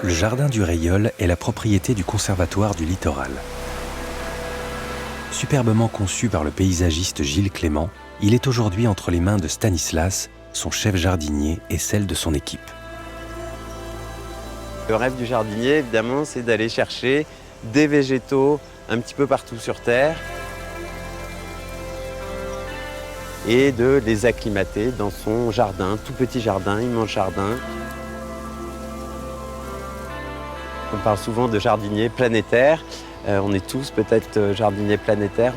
Le jardin du Reilleul est la propriété du Conservatoire du Littoral. Superbement conçu par le paysagiste Gilles Clément, il est aujourd'hui entre les mains de Stanislas, son chef jardinier et celle de son équipe. Le rêve du jardinier, évidemment, c'est d'aller chercher des végétaux un petit peu partout sur Terre et de les acclimater dans son jardin, tout petit jardin, immense jardin. On parle souvent de jardinier planétaire. On est tous peut-être jardiniers planétaires.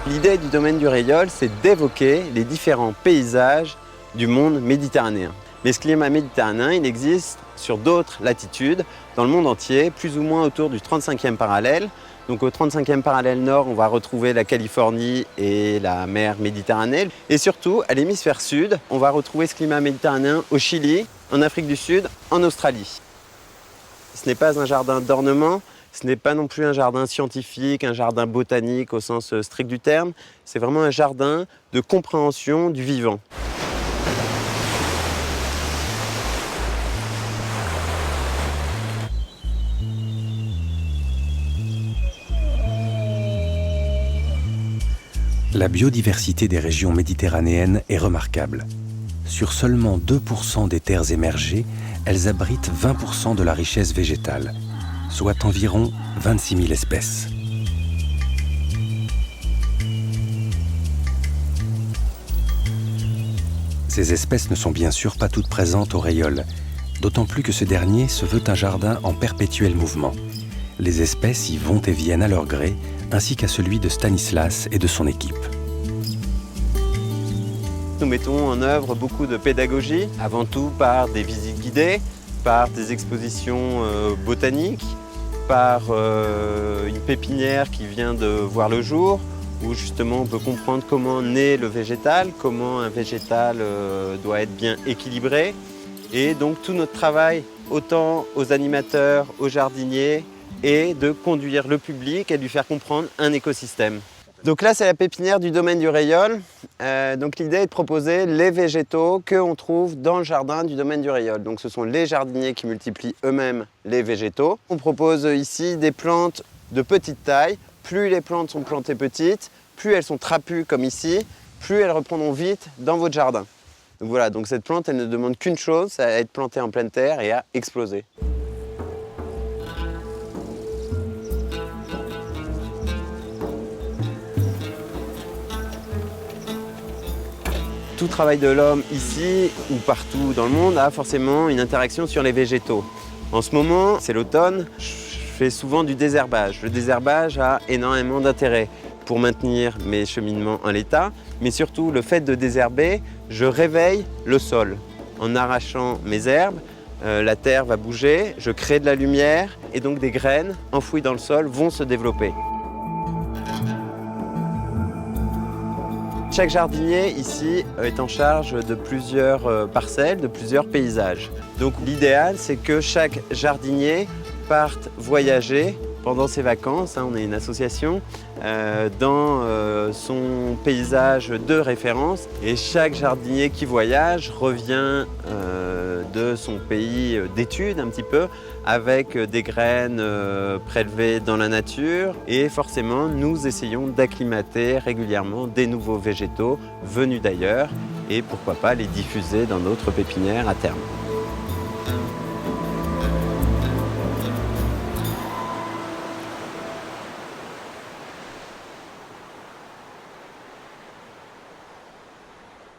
L'idée du domaine du Reilleul, c'est d'évoquer les différents paysages du monde méditerranéen. Mais ce climat méditerranéen, il existe sur d'autres latitudes dans le monde entier, plus ou moins autour du 35e parallèle. Donc au 35e parallèle nord, on va retrouver la Californie et la mer Méditerranée. Et surtout, à l'hémisphère sud, on va retrouver ce climat méditerranéen au Chili, en Afrique du Sud, en Australie. Ce n'est pas un jardin d'ornement, ce n'est pas non plus un jardin scientifique, un jardin botanique au sens strict du terme. C'est vraiment un jardin de compréhension du vivant. La biodiversité des régions méditerranéennes est remarquable. Sur seulement 2% des terres émergées, elles abritent 20% de la richesse végétale, soit environ 26 000 espèces. Ces espèces ne sont bien sûr pas toutes présentes au Reilleul, d'autant plus que ce dernier se veut un jardin en perpétuel mouvement. Les espèces y vont et viennent à leur gré, ainsi qu'à celui de Stanislas et de son équipe. Nous mettons en œuvre beaucoup de pédagogie, avant tout par des visites guidées, par des expositions botaniques, par une pépinière qui vient de voir le jour, où justement on peut comprendre comment naît le végétal, comment un végétal doit être bien équilibré. Et donc tout notre travail, autant aux animateurs, aux jardiniers, et de conduire le public et de lui faire comprendre un écosystème. Donc là, c'est la pépinière du domaine du Reilleul. Donc l'idée est de proposer les végétaux qu'on trouve dans le jardin du domaine du Reilleul. Donc ce sont les jardiniers qui multiplient eux-mêmes les végétaux. On propose ici des plantes de petite taille. Plus les plantes sont plantées petites, plus elles sont trapues comme ici, plus elles reprendront vite dans votre jardin. Donc voilà, donc cette plante, elle ne demande qu'une chose, c'est à être plantée en pleine terre et à exploser. Tout travail de l'homme ici ou partout dans le monde a forcément une interaction sur les végétaux. En ce moment, c'est l'automne, je fais souvent du désherbage. Le désherbage a énormément d'intérêt pour maintenir mes cheminements en l'état, mais surtout le fait de désherber, je réveille le sol. En arrachant mes herbes, la terre va bouger, je crée de la lumière et donc des graines enfouies dans le sol vont se développer. Chaque jardinier ici est en charge de plusieurs parcelles, de plusieurs paysages. Donc l'idéal, c'est que chaque jardinier parte voyager pendant ses vacances, on est une association, dans son paysage de référence. Et chaque jardinier qui voyage revient de son pays d'études un petit peu, avec des graines prélevées dans la nature. Et forcément, nous essayons d'acclimater régulièrement des nouveaux végétaux venus d'ailleurs et pourquoi pas les diffuser dans notre pépinière à terme.